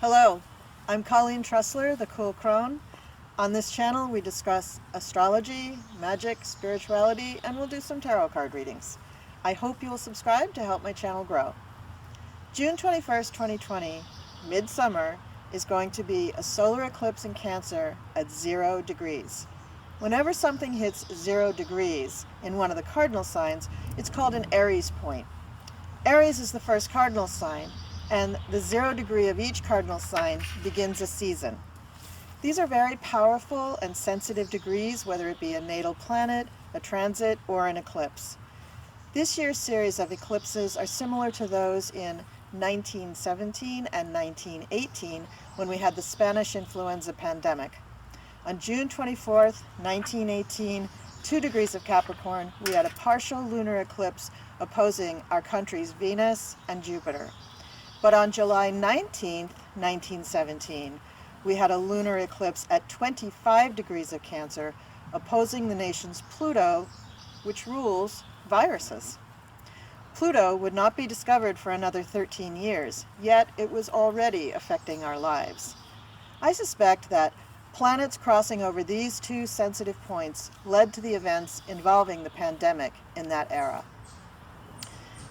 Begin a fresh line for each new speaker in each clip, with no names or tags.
Hello, I'm Colleen Trusler, the Cool Crone. On this channel, we discuss astrology, magic, spirituality, and we'll do some tarot card readings. I hope you will subscribe to help my channel grow. June 21st, 2020, midsummer, is going to be a solar eclipse in Cancer at 0 degrees. Whenever something hits 0 degrees in one of the cardinal signs, it's called an Aries point. Aries is the first cardinal sign, and the 0 degree of each cardinal sign begins a season. These are very powerful and sensitive degrees, whether it be a natal planet, a transit, or an eclipse. This year's series of eclipses are similar to those in 1917 and 1918 when we had the Spanish influenza pandemic. On June 24th, 1918, 2 degrees of Capricorn, we had a partial lunar eclipse opposing our country's Venus and Jupiter. But on July 19th, 1917, we had a lunar eclipse at 25 degrees of Cancer, opposing the nation's Pluto, which rules viruses. Pluto would not be discovered for another 13 years, yet it was already affecting our lives. I suspect that planets crossing over these two sensitive points led to the events involving the pandemic in that era.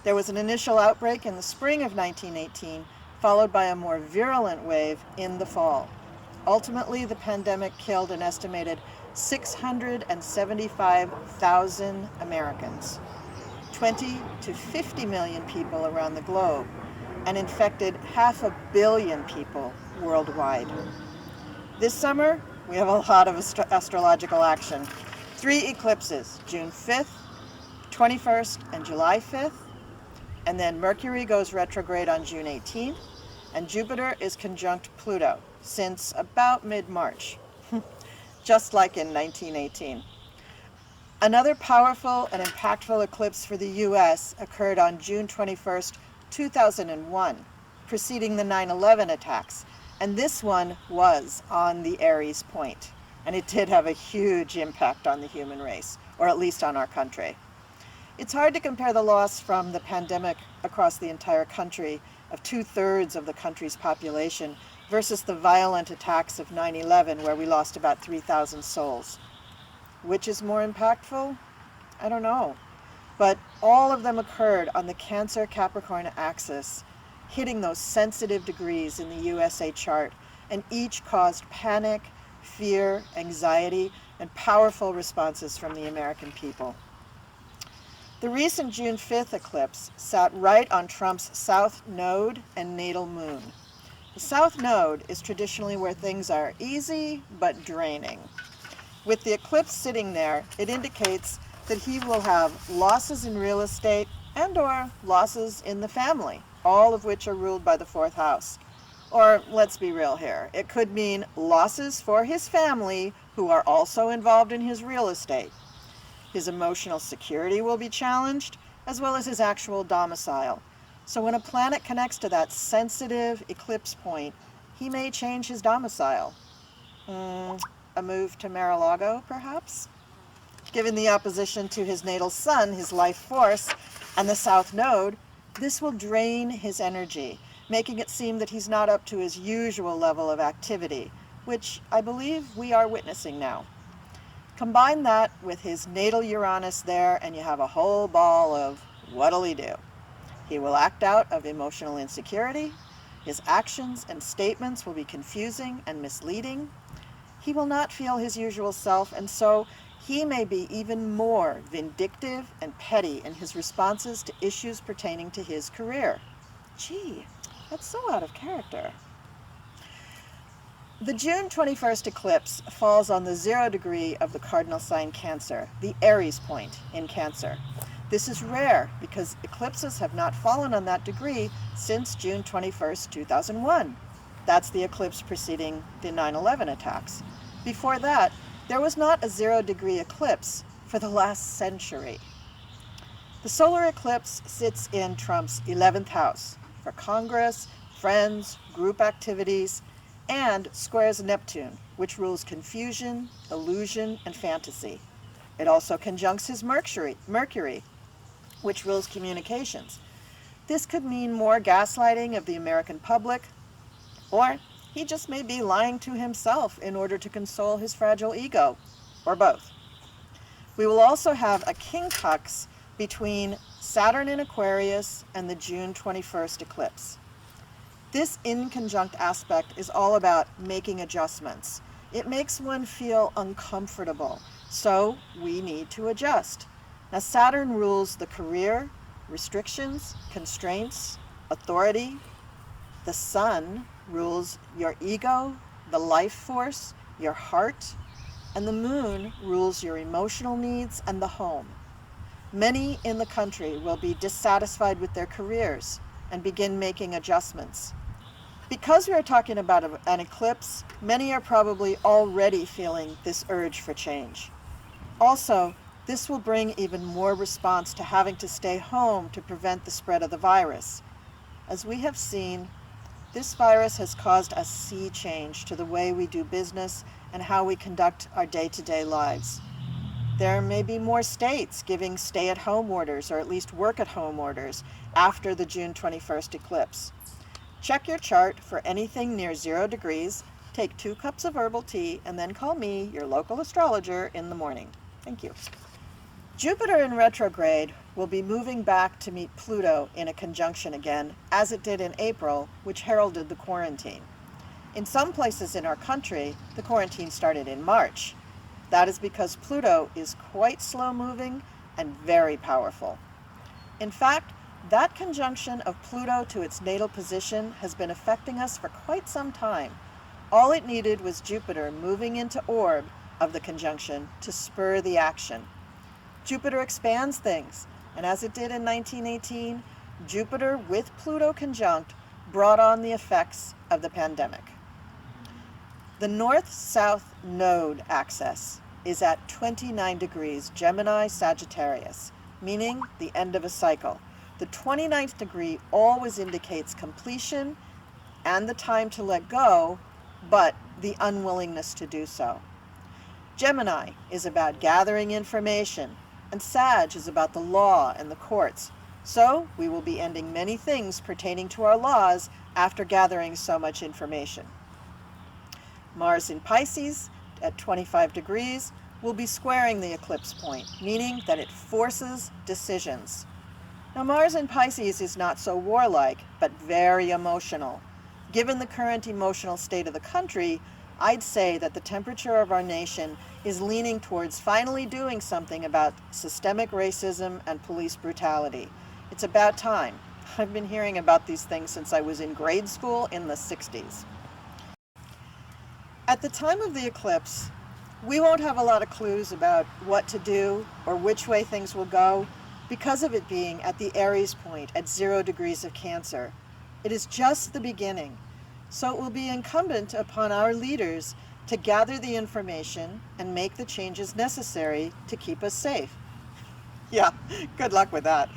There was an initial outbreak in the spring of 1918, followed by a more virulent wave in the fall. Ultimately, the pandemic killed an estimated 675,000 Americans, 20 to 50 million people around the globe, and infected 500 million people worldwide. This summer, we have a lot of astrological action. 3 eclipses, June 5th, 21st, and July 5th. And then Mercury goes retrograde on June 18th, and Jupiter is conjunct Pluto since about mid-March, just like in 1918. Another powerful and impactful eclipse for the U.S. occurred on June 21st, 2001, preceding the 9/11 attacks, and this one was on the Aries point, and it did have a huge impact on the human race, or at least on our country. It's hard to compare the loss from the pandemic across the entire country of 2/3 of the country's population versus the violent attacks of 9/11 where we lost about 3,000 souls. Which is more impactful? I don't know. But all of them occurred on the Cancer-Capricorn axis, hitting those sensitive degrees in the USA chart, and each caused panic, fear, anxiety, and powerful responses from the American people. The recent June 5th eclipse sat right on Trump's South Node and natal moon. The South Node is traditionally where things are easy but draining. With the eclipse sitting there, it indicates that he will have losses in real estate and/or losses in the family, all of which are ruled by the 4th house. Or let's be real here, it could mean losses for his family who are also involved in his real estate. His emotional security will be challenged, as well as his actual domicile. So when a planet connects to that sensitive eclipse point, he may change his domicile. A move to Mar-a-Lago, perhaps? Given the opposition to his natal sun, his life force, and the South Node, this will drain his energy, making it seem that he's not up to his usual level of activity, which I believe we are witnessing now. Combine that with his natal Uranus there, and you have a whole ball of what'll he do? He will act out of emotional insecurity. His actions and statements will be confusing and misleading. He will not feel his usual self, and so he may be even more vindictive and petty in his responses to issues pertaining to his career. Gee, that's so out of character. The June 21st eclipse falls on the 0 degree of the cardinal sign Cancer, the Aries point in Cancer. This is rare because eclipses have not fallen on that degree since June 21st, 2001. That's the eclipse preceding the 9/11 attacks. Before that, there was not a 0 degree eclipse for the last century. The solar eclipse sits in Trump's 11th house for Congress, friends, group activities, and squares Neptune, which rules confusion, illusion, and fantasy. It also conjuncts his Mercury, which rules communications. This could mean more gaslighting of the American public, Or he just may be lying to himself in order to console his fragile ego, or both. We will also have a quincunx between Saturn in Aquarius and the June 21st eclipse. This inconjunct aspect is all about making adjustments. It makes one feel uncomfortable, so we need to adjust. Now, Saturn rules the career, restrictions, constraints, authority. The Sun rules your ego, the life force, your heart, and the Moon rules your emotional needs and the home. Many in the country will be dissatisfied with their careers and begin making adjustments. Because we are talking about an eclipse, many are probably already feeling this urge for change. Also, this will bring even more response to having to stay home to prevent the spread of the virus. As we have seen, this virus has caused a sea change to the way we do business and how we conduct our day-to-day lives. There may be more states giving stay-at-home orders, or at least work-at-home orders, after the June 21st eclipse. Check your chart for anything near 0 degrees, take 2 cups of herbal tea, and then call me, your local astrologer, in the morning. Thank you. Jupiter in retrograde will be moving back to meet Pluto in a conjunction again, as it did in April, which heralded the quarantine. In some places in our country, the quarantine started in March. That is because Pluto is quite slow-moving and very powerful. In fact, that conjunction of Pluto to its natal position has been affecting us for quite some time. All it needed was Jupiter moving into orb of the conjunction to spur the action. Jupiter expands things, and as it did in 1918, Jupiter with Pluto conjunct brought on the effects of the pandemic. The North-South node axis is at 29 degrees Gemini Sagittarius, meaning the end of a cycle. The 29th degree always indicates completion and the time to let go, but the unwillingness to do so. Gemini is about gathering information, and Sag is about the law and the courts. So we will be ending many things pertaining to our laws after gathering so much information. Mars in Pisces at 25 degrees will be squaring the eclipse point, meaning that it forces decisions. Now, Mars in Pisces is not so warlike, but very emotional. Given the current emotional state of the country, I'd say that the temperature of our nation is leaning towards finally doing something about systemic racism and police brutality. It's about time. I've been hearing about these things since I was in grade school in the 60s. At the time of the eclipse, we won't have a lot of clues about what to do or which way things will go because of it being at the Aries point at 0 degrees of Cancer. It is just the beginning, so it will be incumbent upon our leaders to gather the information and make the changes necessary to keep us safe. Yeah, good luck with that.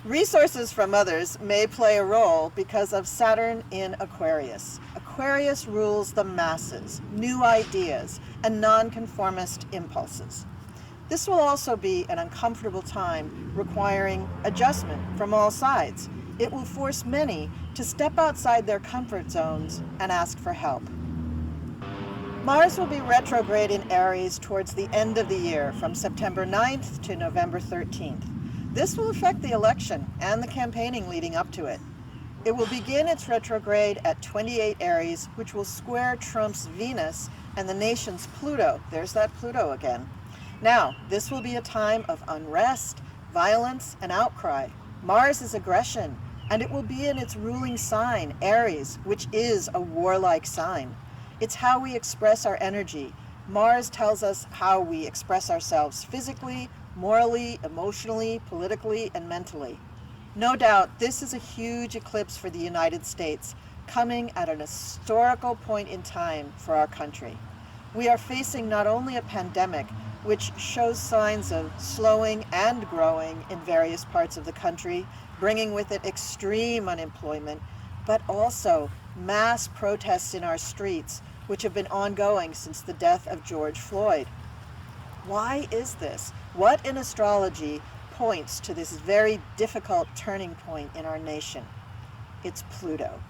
Resources from others may play a role because of Saturn in Aquarius. Aquarius rules the masses, new ideas, and nonconformist impulses. This will also be an uncomfortable time requiring adjustment from all sides. It will force many to step outside their comfort zones and ask for help. Mars will be retrograde in Aries towards the end of the year, from September 9th to November 13th. This will affect the election and the campaigning leading up to it. It will begin its retrograde at 28 Aries, which will square Trump's Venus and the nation's Pluto. There's that Pluto again. Now, this will be a time of unrest, violence, and outcry. Mars is aggression, and it will be in its ruling sign, Aries, which is a warlike sign. It's how we express our energy. Mars tells us how we express ourselves physically, morally, emotionally, politically, and mentally. No doubt, this is a huge eclipse for the United States, coming at an historical point in time for our country. We are facing not only a pandemic, which shows signs of slowing and growing in various parts of the country, bringing with it extreme unemployment, but also mass protests in our streets, which have been ongoing since the death of George Floyd. Why is this? What in astrology points to this very difficult turning point in our nation? It's Pluto.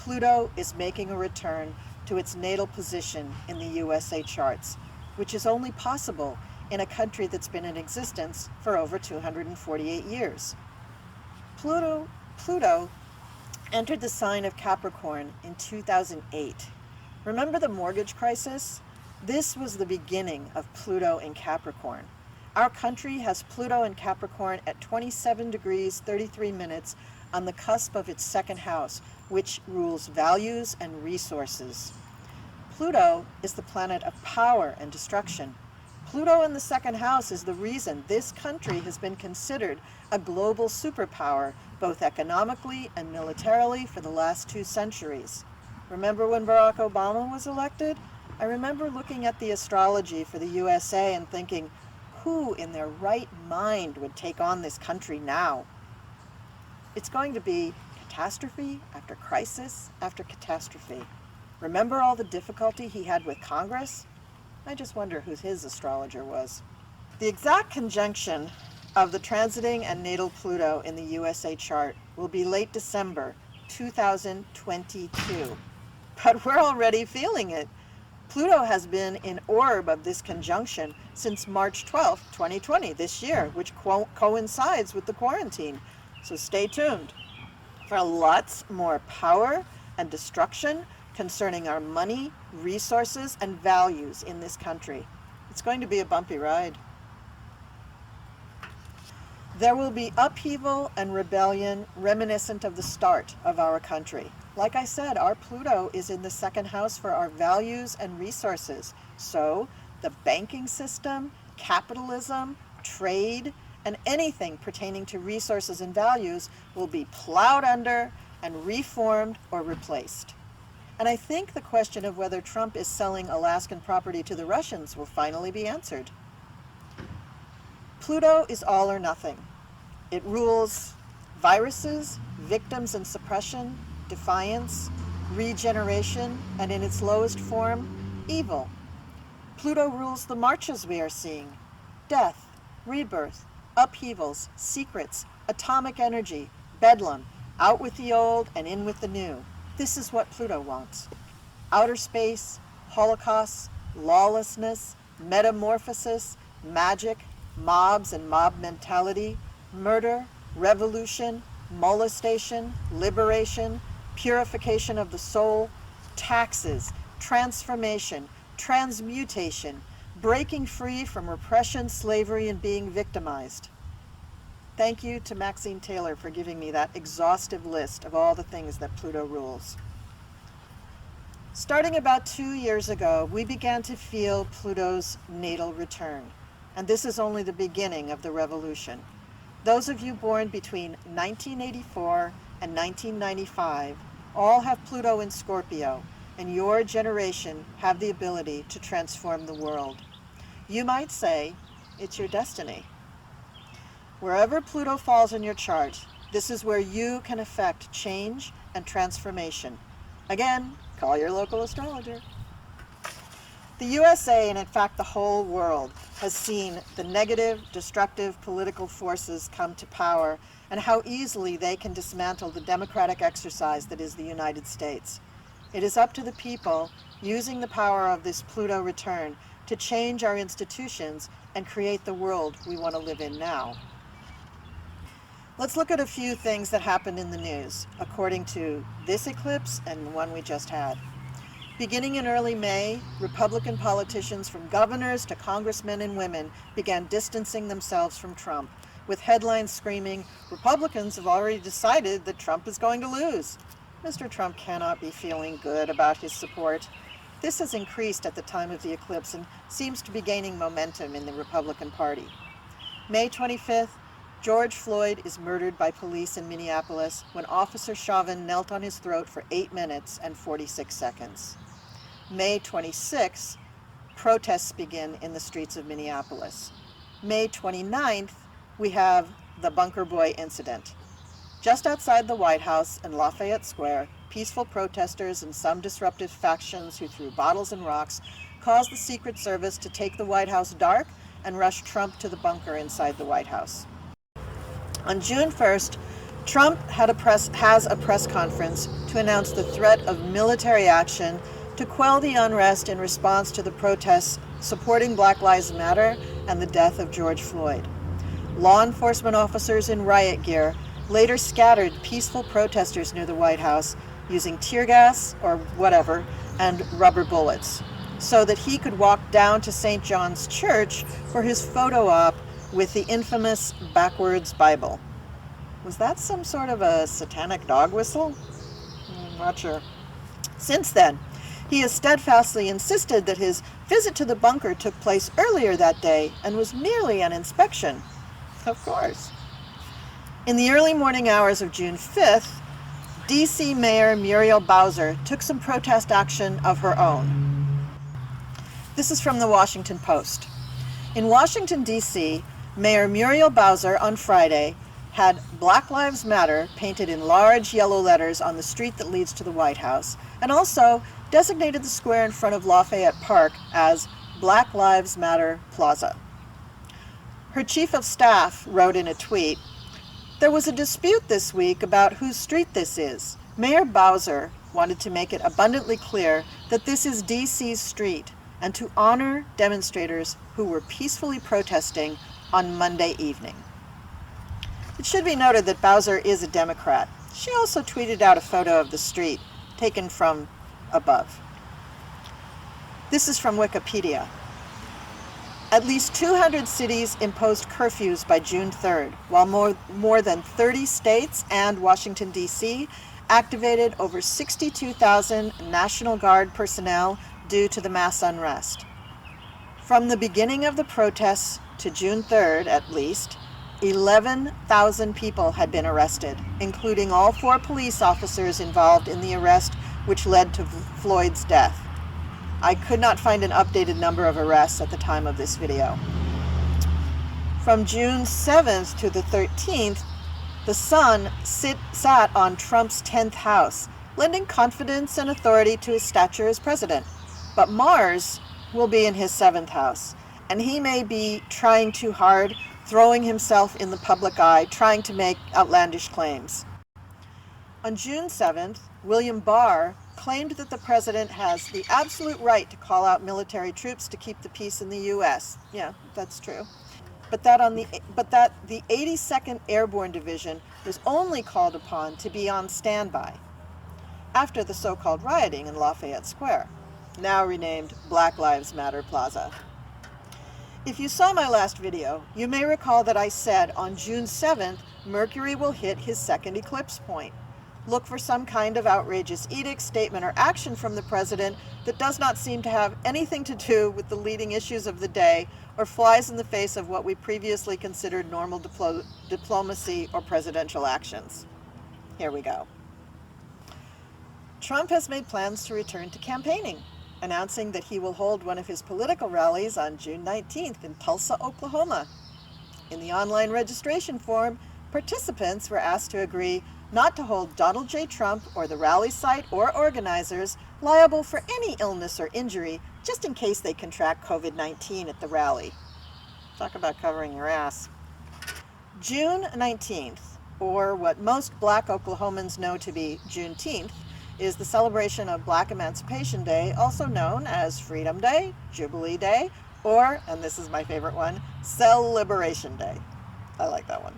Pluto is making a return to its natal position in the USA charts, which is only possible in a country that's been in existence for over 248 years. Pluto entered the sign of Capricorn in 2008. Remember the mortgage crisis? This was the beginning of Pluto in Capricorn. Our country has Pluto in Capricorn at 27 degrees 33 minutes on the cusp of its second house, which rules values and resources. Pluto is the planet of power and destruction. Pluto in the second house is the reason this country has been considered a global superpower, both economically and militarily, for the last 2 centuries. Remember when Barack Obama was elected? I remember looking at the astrology for the USA and thinking, who in their right mind would take on this country now? It's going to be catastrophe after crisis after catastrophe. Remember all the difficulty he had with Congress? I just wonder who his astrologer was. The exact conjunction of the transiting and natal Pluto in the USA chart will be late December 2022. But we're already feeling it. Pluto has been in orb of this conjunction since March 12, 2020, this year, which coincides with the quarantine. So stay tuned for lots more power and destruction concerning our money, resources, and values in this country. It's going to be a bumpy ride. There will be upheaval and rebellion reminiscent of the start of our country. Like I said, our Pluto is in the second house for our values and resources. So the banking system, capitalism, trade, and anything pertaining to resources and values will be plowed under and reformed or replaced. And I think the question of whether Trump is selling Alaskan property to the Russians will finally be answered. Pluto is all or nothing. It rules viruses, victims and suppression, defiance, regeneration, and in its lowest form, evil. Pluto rules the marches we are seeing: death, rebirth, upheavals, secrets, atomic energy, bedlam, out with the old and in with the new. This is what Pluto wants. Outer space, holocausts, lawlessness, metamorphosis, magic, mobs and mob mentality, murder, revolution, molestation, liberation, purification of the soul, taxes, transformation, transmutation, breaking free from repression, slavery, and being victimized. Thank you to Maxine Taylor for giving me that exhaustive list of all the things that Pluto rules. Starting about 2 years ago, we began to feel Pluto's natal return, and this is only the beginning of the revolution. Those of you born between 1984 and 1995 all have Pluto in Scorpio, and your generation have the ability to transform the world. You might say it's your destiny. Wherever Pluto falls in your chart, this is where you can affect change and transformation. Again, call your local astrologer. The USA, and in fact the whole world, has seen the negative, destructive political forces come to power and how easily they can dismantle the democratic exercise that is the United States. It is up to the people, using the power of this Pluto return, to change our institutions and create the world we want to live in now. Let's look at a few things that happened in the news, according to this eclipse and the one we just had. Beginning in early May, Republican politicians from governors to congressmen and women began distancing themselves from Trump, with headlines screaming, "Republicans have already decided that Trump is going to lose." Mr. Trump cannot be feeling good about his support. This has increased at the time of the eclipse and seems to be gaining momentum in the Republican Party. May 25th, George Floyd is murdered by police in Minneapolis when Officer Chauvin knelt on his throat for 8 minutes and 46 seconds. May 26th, protests begin in the streets of Minneapolis. May 29th, we have the Bunker Boy incident. Just outside the White House in Lafayette Square, peaceful protesters and some disruptive factions who threw bottles and rocks caused the Secret Service to take the White House dark and rush Trump to the bunker inside the White House. On June 1st, Trump has a press conference to announce the threat of military action to quell the unrest in response to the protests supporting Black Lives Matter and the death of George Floyd. Law enforcement officers in riot gear later scattered peaceful protesters near the White House using tear gas or whatever and rubber bullets so that he could walk down to St. John's Church for his photo op with the infamous backwards Bible. Was that some sort of a satanic dog whistle? I'm not sure. Since then, he has steadfastly insisted that his visit to the bunker took place earlier that day and was merely an inspection. Of course. In the early morning hours of June 5th, D.C. Mayor Muriel Bowser took some protest action of her own. This is from the Washington Post. In Washington, D.C., Mayor Muriel Bowser on Friday had Black Lives Matter painted in large yellow letters on the street that leads to the White House, and also designated the square in front of Lafayette Park as Black Lives Matter Plaza. Her chief of staff wrote in a tweet, "There was a dispute this week about whose street this is. Mayor Bowser wanted to make it abundantly clear that this is DC's street and to honor demonstrators who were peacefully protesting on Monday evening." It should be noted that Bowser is a Democrat. She also tweeted out a photo of the street, taken from above. This is from Wikipedia. At least 200 cities imposed curfews by June 3rd, while more than 30 states and Washington, D.C. activated over 62,000 National Guard personnel due to the mass unrest. From the beginning of the protests to June 3rd, at least, 11,000 people had been arrested, including all 4 police officers involved in the arrest which led to Floyd's death. I could not find an updated number of arrests at the time of this video. From June 7th to the 13th, the sun sat on Trump's 10th house, lending confidence and authority to his stature as president. But Mars will be in his 7th house, and he may be trying too hard, throwing himself in the public eye, trying to make outlandish claims. On June 7th, William Barr claimed that the president has the absolute right to call out military troops to keep the peace in the U.S. Yeah, that's true. But that the 82nd Airborne Division was only called upon to be on standby after the so-called rioting in Lafayette Square, now renamed Black Lives Matter Plaza. If you saw my last video, you may recall that I said on June 7th, Mercury will hit his second eclipse point. Look for some kind of outrageous edict, statement, or action from the president that does not seem to have anything to do with the leading issues of the day or flies in the face of what we previously considered normal diplomacy or presidential actions. Here we go. Trump has made plans to return to campaigning, announcing that he will hold one of his political rallies on June 19th in Tulsa, Oklahoma. In the online registration form, participants were asked to agree not to hold Donald J. Trump or the rally site or organizers liable for any illness or injury just in case they contract COVID-19 at the rally. Talk about covering your ass. June 19th, or what most Black Oklahomans know to be Juneteenth, is the celebration of Black Emancipation Day, also known as Freedom Day, Jubilee Day, or, and this is my favorite one, Cell-Liberation Day. I like that one.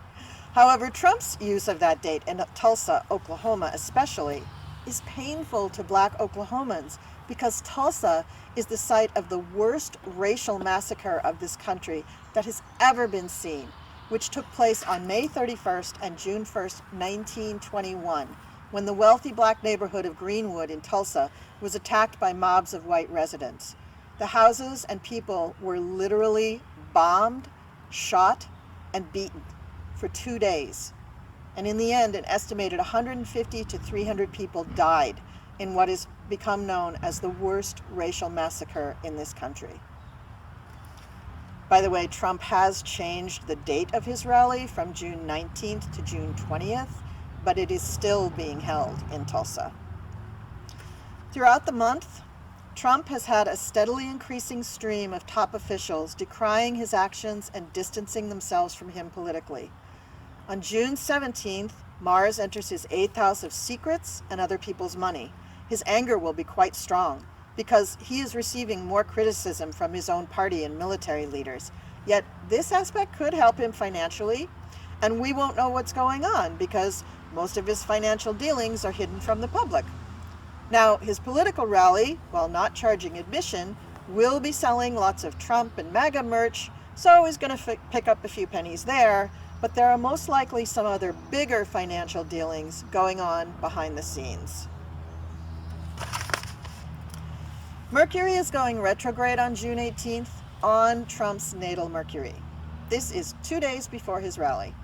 However, Trump's use of that date in Tulsa, Oklahoma especially, is painful to Black Oklahomans because Tulsa is the site of the worst racial massacre of this country that has ever been seen, which took place on May 31st and June 1st, 1921, when the wealthy Black neighborhood of Greenwood in Tulsa was attacked by mobs of white residents. The houses and people were literally bombed, shot, and beaten for 2 days. And in the end, an estimated 150 to 300 people died in what has become known as the worst racial massacre in this country. By the way, Trump has changed the date of his rally from June 19th to June 20th, but it is still being held in Tulsa. Throughout the month, Trump has had a steadily increasing stream of top officials decrying his actions and distancing themselves from him politically. On June 17th, Mars enters his 8th house of secrets and other people's money. His anger will be quite strong because he is receiving more criticism from his own party and military leaders. Yet this aspect could help him financially, and we won't know what's going on because most of his financial dealings are hidden from the public. Now, his political rally, while not charging admission, will be selling lots of Trump and MAGA merch, so he's going to pick up a few pennies there, but there are most likely some other bigger financial dealings going on behind the scenes. Mercury is going retrograde on June 18th on Trump's natal Mercury. This is 2 days before his rally.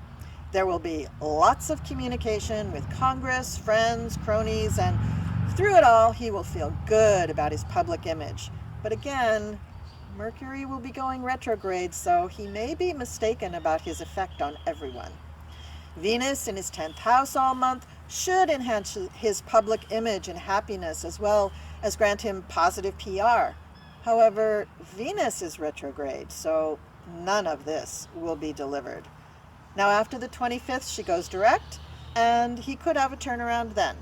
There will be lots of communication with Congress, friends, cronies, and through it all, he will feel good about his public image. But again, Mercury will be going retrograde, so he may be mistaken about his effect on everyone. Venus in his 10th house all month should enhance his public image and happiness as well as grant him positive PR. However, Venus is retrograde, so none of this will be delivered. Now after the 25th, she goes direct, and he could have a turnaround then.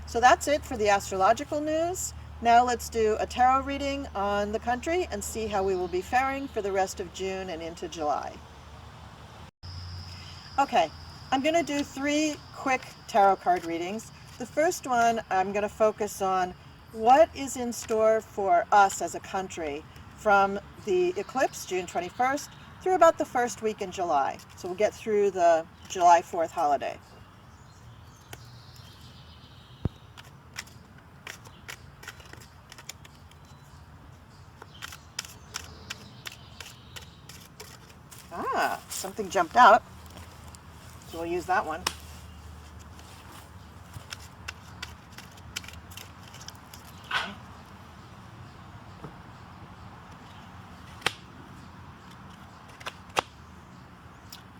So that's it for the astrological news. Now let's do a tarot reading on the country and see how we will be faring for the rest of June and into July. Okay, I'm going to do 3 quick tarot card readings. The first one, I'm going to focus on what is in store for us as a country from the eclipse, June 21st, through about the first week in July. So we'll get through the July 4th holiday. Something jumped out, so we'll use that one.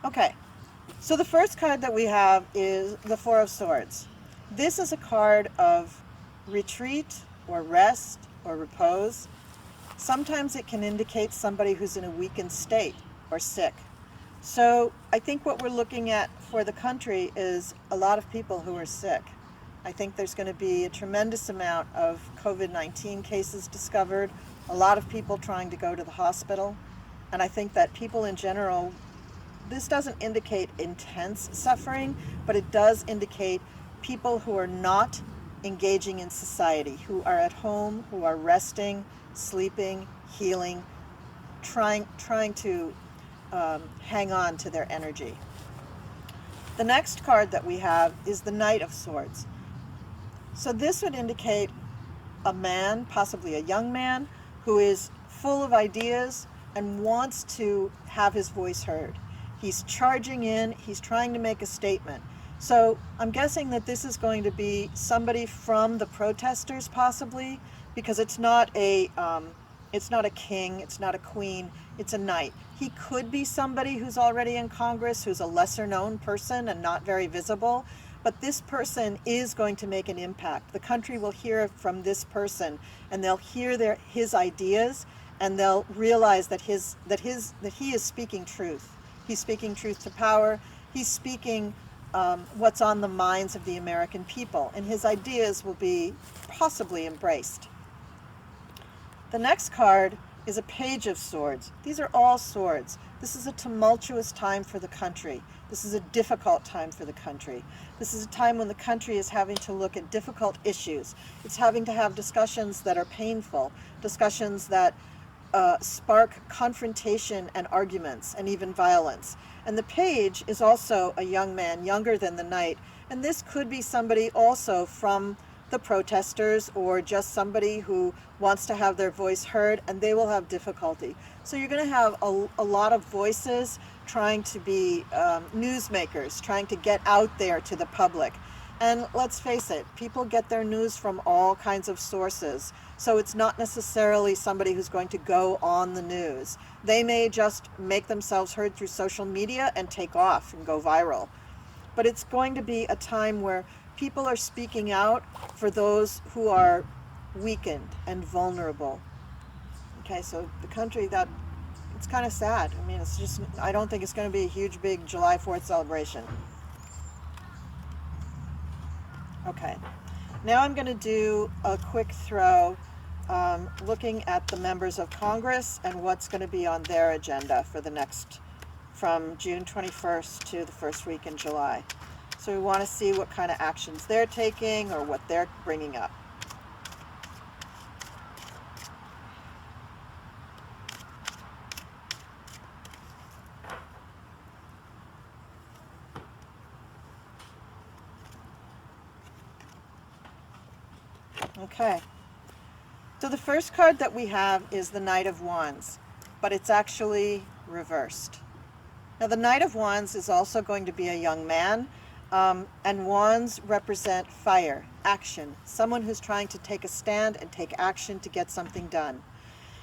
Okay, so the first card that we have is the Four of Swords. This is a card of retreat or rest or repose. Sometimes it can indicate somebody who's in a weakened state or sick. So I think what we're looking at for the country is a lot of people who are sick. I think there's going to be a tremendous amount of COVID-19 cases discovered, a lot of people trying to go to the hospital, and I think that people in general, this doesn't indicate intense suffering, but it does indicate people who are not engaging in society, who are at home, who are resting, sleeping, healing, trying to hang on to their energy. The next card that we have is the Knight of Swords. So this would indicate a man, possibly a young man, who is full of ideas and wants to have his voice heard. He's charging in, he's trying to make a statement. So I'm guessing that this is going to be somebody from the protesters possibly, because it's not a king, it's not a queen, it's a knight. He could be somebody who's already in Congress, who's a lesser known person and not very visible, but this person is going to make an impact. The country will hear from this person, and they'll hear his ideas, and they'll realize that he is speaking truth. He's speaking truth to power. He's speaking what's on the minds of the American people, and his ideas will be possibly embraced. The next card is a Page of Swords. These are all swords. This is a tumultuous time for the country. This is a difficult time for the country. This is a time when the country is having to look at difficult issues. It's having to have discussions that are painful, discussions that spark confrontation and arguments and even violence. And the Page is also a young man, younger than the Knight, and this could be somebody also from the protesters or just somebody who wants to have their voice heard, and they will have difficulty. So you're going to have a lot of voices trying to be newsmakers, trying to get out there to the public. And let's face it, people get their news from all kinds of sources. So it's not necessarily somebody who's going to go on the news. They may just make themselves heard through social media and take off and go viral. But it's going to be a time where people are speaking out for those who are weakened and vulnerable. Okay, so the country, it's kind of sad. I mean, I don't think it's going to be a huge, big July 4th celebration. Okay, now I'm going to do a quick throw looking at the members of Congress and what's going to be on their agenda for the next, from June 21st to the first week in July. So we want to see what kind of actions they're taking or what they're bringing up. Okay, so the first card that we have is the Knight of Wands, but it's actually reversed. Now the Knight of Wands is also going to be a young man, and wands represent fire, action, someone who's trying to take a stand and take action to get something done.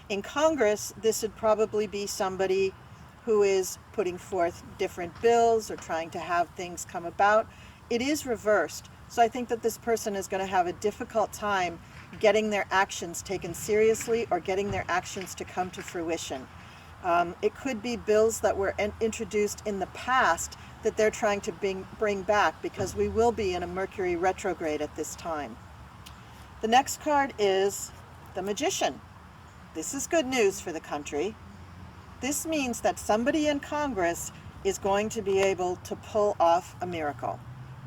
In Congress, this would probably be somebody who is putting forth different bills or trying to have things come about. It is reversed, so I think that this person is going to have a difficult time getting their actions taken seriously or getting their actions to come to fruition. It could be bills that were introduced in the past that they're trying to bring back, because we will be in a Mercury retrograde at this time. The next card is the Magician. This is good news for the country. This means that somebody in Congress is going to be able to pull off a miracle.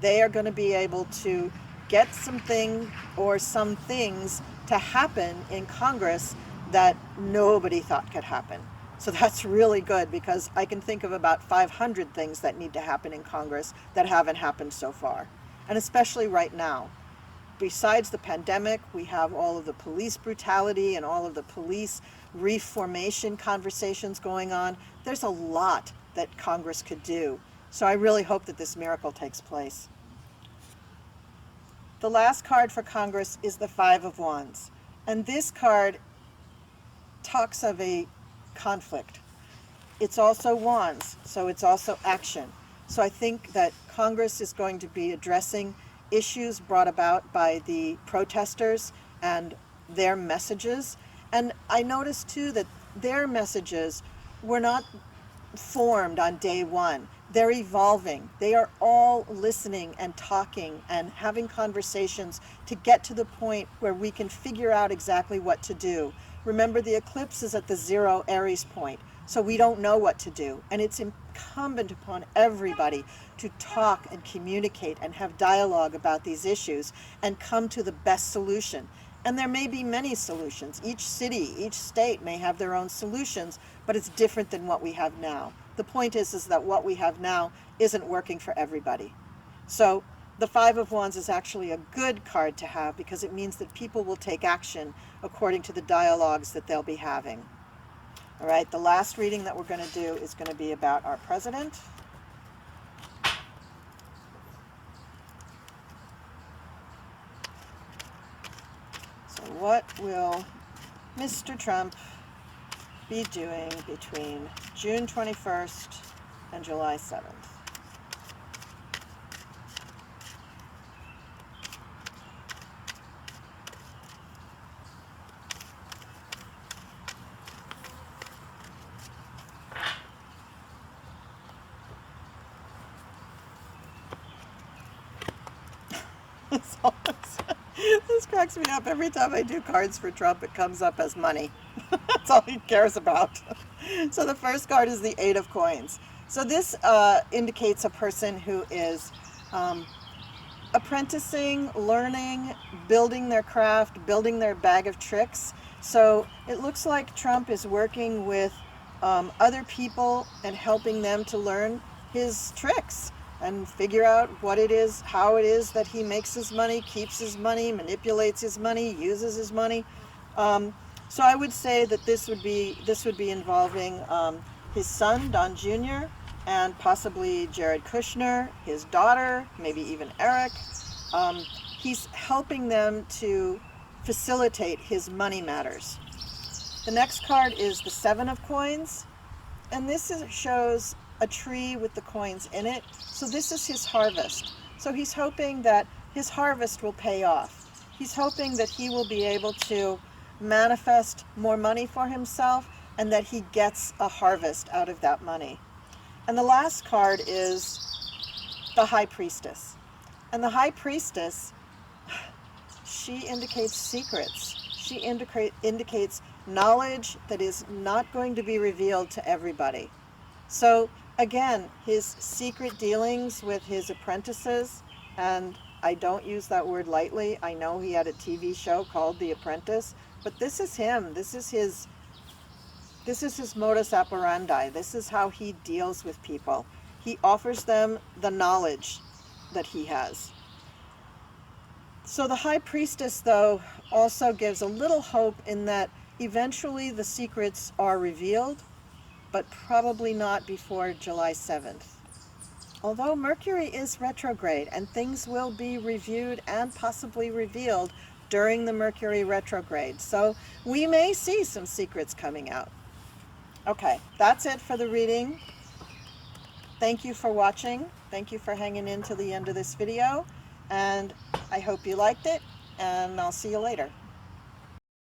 They are going to be able to get something or some things to happen in Congress that nobody thought could happen. So that's really good, because I can think of about 500 things that need to happen in Congress that haven't happened so far, and especially right now. Besides the pandemic, we have all of the police brutality and all of the police reformation conversations going on. There's a lot that Congress could do. So I really hope that this miracle takes place. The last card for Congress is the Five of Wands. And this card talks of a conflict. It's also wands, so it's also action. So I think that Congress is going to be addressing issues brought about by the protesters and their messages. And I noticed too that their messages were not formed on day one. They're evolving. They are all listening and talking and having conversations to get to the point where we can figure out exactly what to do. Remember, the eclipse is at the 0 Aries point, so we don't know what to do. And it's incumbent upon everybody to talk and communicate and have dialogue about these issues and come to the best solution. And there may be many solutions. Each city, each state may have their own solutions, but it's different than what we have now. The point is that what we have now isn't working for everybody. So the Five of Wands is actually a good card to have, because it means that people will take action according to the dialogues that they'll be having. All right, the last reading that we're going to do is going to be about our president. So what will Mr. Trump be doing between June 21st and July 7th? This cracks me up. Every time I do cards for Trump, it comes up as money. That's all he cares about. So the first card is the Eight of Coins. So this indicates a person who is apprenticing, learning, building their craft, building their bag of tricks. So it looks like Trump is working with other people and helping them to learn his tricks and figure out what it is, how it is that he makes his money, keeps his money, manipulates his money, uses his money. So I would say that this would be involving his son, Don Jr., and possibly Jared Kushner, his daughter, maybe even Eric. He's helping them to facilitate his money matters. The next card is the Seven of Coins, and this shows a tree with the coins in it. So this is his harvest. So he's hoping that his harvest will pay off. He's hoping that he will be able to manifest more money for himself and that he gets a harvest out of that money. And the last card is the High Priestess. And the High Priestess she indicates secrets. She indicates knowledge that is not going to be revealed to everybody. So again, his secret dealings with his apprentices, and I don't use that word lightly. I know he had a TV show called The Apprentice, but this is him. This is his modus operandi. This is how he deals with people. He offers them the knowledge that he has. So the High Priestess, though, also gives a little hope in that eventually the secrets are revealed, but probably not before July 7th. Although Mercury is retrograde and things will be reviewed and possibly revealed during the Mercury retrograde. So we may see some secrets coming out. Okay, that's it for the reading. Thank you for watching. Thank you for hanging in till the end of this video. And I hope you liked it, and I'll see you later.